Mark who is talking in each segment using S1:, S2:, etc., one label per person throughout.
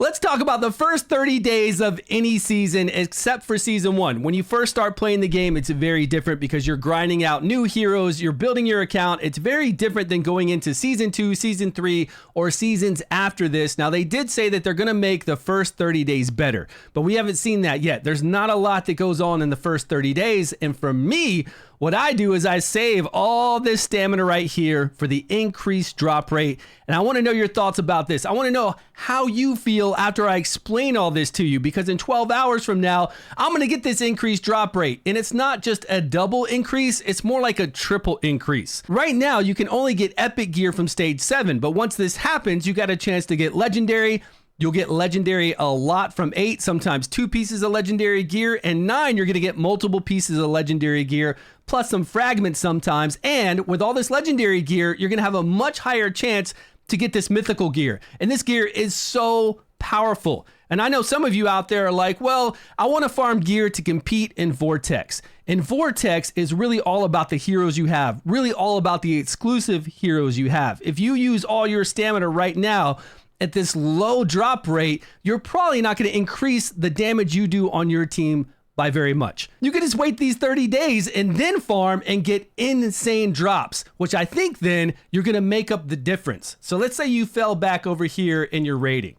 S1: Let's talk about the first 30 days of any season except for season 1. When you first start playing the game, it's very different because you're grinding out new heroes, you're building your account. It's very different than going into season 2, season 3, or seasons after this. Now, they did say that they're going to make the first 30 days better, but we haven't seen that yet. There's not a lot that goes on in the first 30 days. And for me, what I do is I save all this stamina right here for the increased drop rate. And I want to know your thoughts about this. I want to know how you feel after I explain all this to you, because in 12 hours from now, I'm going to get this increased drop rate. And it's not just a double increase, it's more like a triple increase. Right now, you can only get epic gear from stage 7, but once this happens, you got a chance to get legendary. You'll get legendary a lot from 8, sometimes 2 pieces of legendary gear, and 9, you're going to get multiple pieces of legendary gear, plus some fragments sometimes. And with all this legendary gear, you're going to have a much higher chance to get this mythical gear. And this gear is so powerful. And I know some of you out there are like, well, I want to farm gear to compete in Vortex. And Vortex is really all about the heroes you have, really all about the exclusive heroes you have. If you use all your stamina right now, at this low drop rate, you're probably not going to increase the damage you do on your team by very much. You can just wait these 30 days and then farm and get insane drops, which I think then you're going to make up the difference. So let's say you fell back over here in your rating.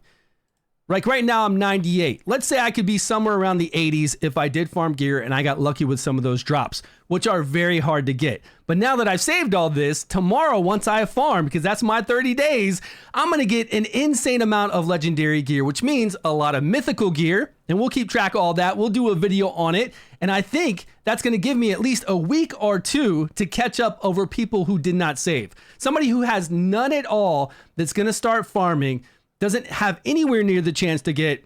S1: Like right now, I'm 98. Let's say I could be somewhere around the 80s if I did farm gear and I got lucky with some of those drops, which are very hard to get. But now that I've saved all this, tomorrow, once I farm, because that's my 30 days, I'm going to get an insane amount of legendary gear, which means a lot of mythical gear. And we'll keep track of all that. We'll do a video on it. And I think that's going to give me at least a week or 2 to catch up over people who did not save. Somebody who has none at all that's going to start farming doesn't have anywhere near the chance to get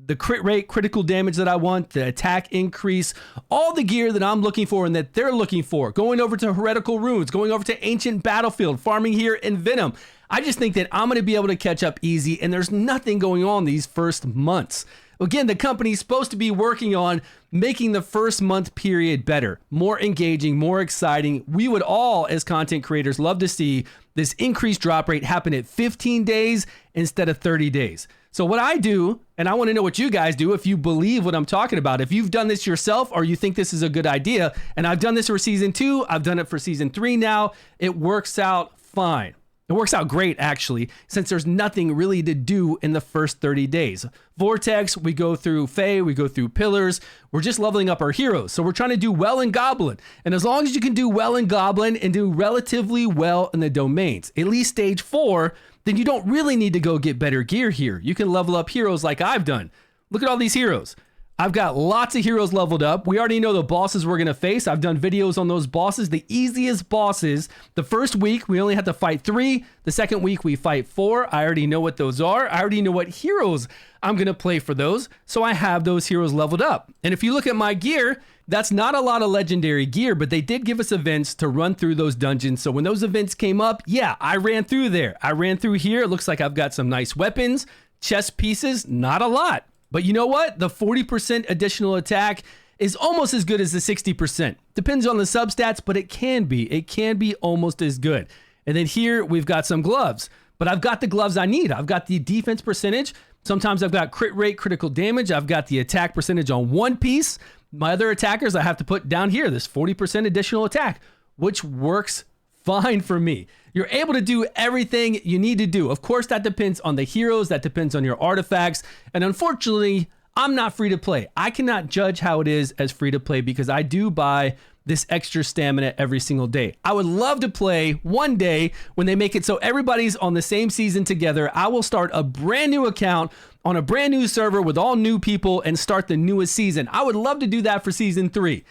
S1: the crit rate, critical damage that I want, the attack increase, all the gear that I'm looking for and that they're looking for. Going over to Heretical Runes, going over to Ancient Battlefield, farming here in Venom. I just think that I'm going to be able to catch up easy, and there's nothing going on these first months. Again, the company's supposed to be working on making the first month period better, more engaging, more exciting. We would all, as content creators, love to see this increased drop rate happen at 15 days instead of 30 days. So what I do, and I want to know what you guys do, if you believe what I'm talking about, if you've done this yourself or you think this is a good idea, and I've done this for season 2, I've done it for season 3 now, it works out fine. It works out great, actually, since there's nothing really to do in the first 30 days. Vortex, we go through Fae, we go through Pillars. We're just leveling up our heroes. So we're trying to do well in Goblin. And as long as you can do well in Goblin and do relatively well in the domains, at least stage 4, then you don't really need to go get better gear here. You can level up heroes like I've done. Look at all these heroes. I've got lots of heroes leveled up. We already know the bosses we're going to face. I've done videos on those bosses. The easiest bosses, the first week, we only had to fight 3. The second week, we fight 4. I already know what those are. I already know what heroes I'm going to play for those. So I have those heroes leveled up. And if you look at my gear, that's not a lot of legendary gear, but they did give us events to run through those dungeons. So when those events came up, yeah, I ran through there. I ran through here. It looks like I've got some nice weapons, chest pieces, not a lot. But you know what? The 40% additional attack is almost as good as the 60%. Depends on the substats, but it can be. It can be almost as good. And then here we've got some gloves. But I've got the gloves I need. I've got the defense percentage. Sometimes I've got crit rate, critical damage. I've got the attack percentage on one piece. My other attackers I have to put down here, this 40% additional attack, which works fine for me. You're able to do everything you need to do. Of course, that depends on the heroes. That depends on your artifacts. And unfortunately, I'm not free to play. I cannot judge how it is as free to play because I do buy this extra stamina every single day. I would love to play one day when they make it so everybody's on the same season together. I will start a brand new account on a brand new server with all new people and start the newest season. I would love to do that for season 3.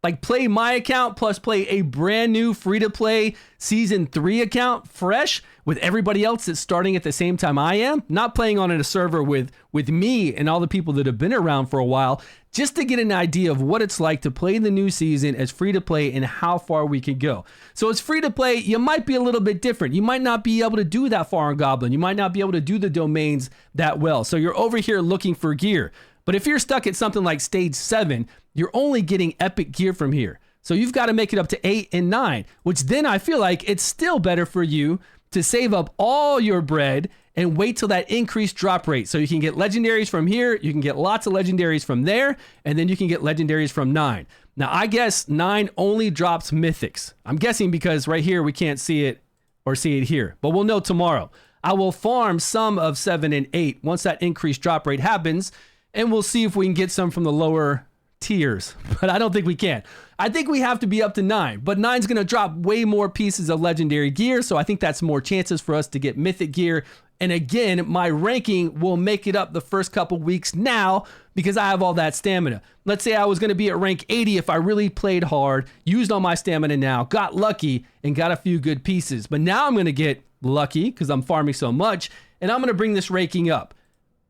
S1: Like play my account plus play a brand new free-to-play season 3 account fresh with everybody else that's starting at the same time I am. Not playing on a server with me and all the people that have been around for a while, just to get an idea of what it's like to play the new season as free-to-play and how far we can go. So as free-to-play, you might be a little bit different. You might not be able to do that far on Goblin. You might not be able to do the domains that well. So you're over here looking for gear. But if you're stuck at something like stage 7, you're only getting epic gear from here. So you've got to make it up to 8 and 9, which then I feel like it's still better for you to save up all your bread and wait till that increased drop rate. So you can get legendaries from here, you can get lots of legendaries from there, and then you can get legendaries from 9. Now, I guess 9 only drops mythics. I'm guessing because right here we can't see it or see it here, but we'll know tomorrow. I will farm some of 7 and 8 once that increased drop rate happens, and we'll see if we can get some from the lower tiers, but I don't think we can. I think we have to be up to 9, but 9's going to drop way more pieces of legendary gear, so I think that's more chances for us to get mythic gear. And again, my ranking will make it up the first couple weeks now because I have all that stamina. Let's say I was going to be at rank 80 if I really played hard, used all my stamina now, got lucky, and got a few good pieces. But now I'm going to get lucky because I'm farming so much, and I'm going to bring this ranking up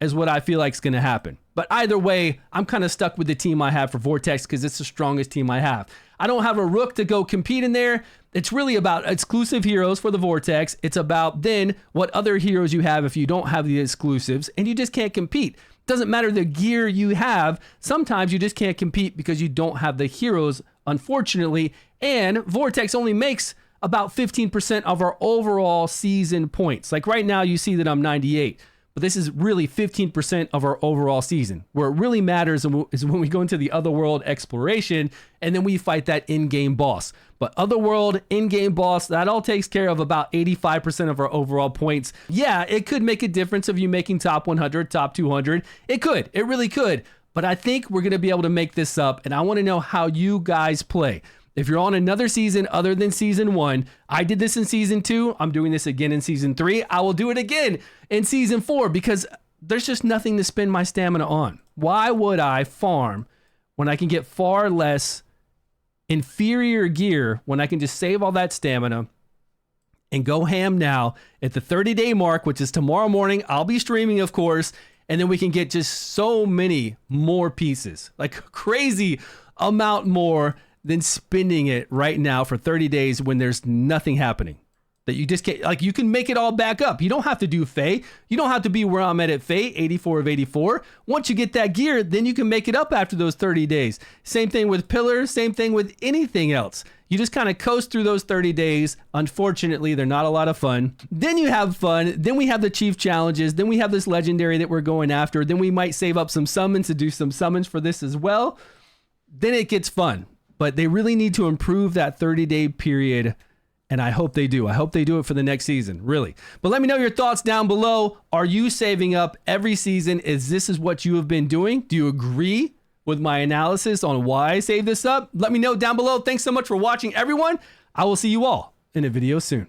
S1: is what I feel like is going to happen. But either way, I'm kind of stuck with the team I have for Vortex because it's the strongest team I have. I don't have a rook to go compete in there. It's really about exclusive heroes for the Vortex. It's about then what other heroes you have if you don't have the exclusives, and you just can't compete. Doesn't matter the gear you have. Sometimes you just can't compete because you don't have the heroes, unfortunately. And Vortex only makes about 15% of our overall season points. Like right now, you see that I'm 98. But this is really 15% of our overall season. Where it really matters is when we go into the Otherworld exploration and then we fight that in-game boss. But Otherworld, in-game boss, that all takes care of about 85% of our overall points. Yeah, it could make a difference of you making top 100, top 200. It could. It really could. But I think we're going to be able to make this up, and I want to know how you guys play. If you're on another season other than season 1, I did this in season 2. I'm doing this again in season 3. I will do it again in season 4 because there's just nothing to spend my stamina on. Why would I farm when I can get far less inferior gear when I can just save all that stamina and go ham now at the 30-day mark, which is tomorrow morning. I'll be streaming, of course, and then we can get just so many more pieces, like crazy amount more than spending it right now for 30 days when there's nothing happening. That you just can't, like you can make it all back up. You don't have to do Fae. You don't have to be where I'm at Fae, 84 of 84. Once you get that gear, then you can make it up after those 30 days. Same thing with pillars, same thing with anything else. You just kind of coast through those 30 days. Unfortunately, they're not a lot of fun. Then you have fun. Then we have the chief challenges. Then we have this legendary that we're going after. Then we might save up some summons to do some summons for this as well. Then it gets fun. But they really need to improve that 30-day period, and I hope they do. I hope they do it for the next season, really. But let me know your thoughts down below. Are you saving up every season? This is what you have been doing? Do you agree with my analysis on why I save this up? Let me know down below. Thanks so much for watching, everyone. I will see you all in a video soon.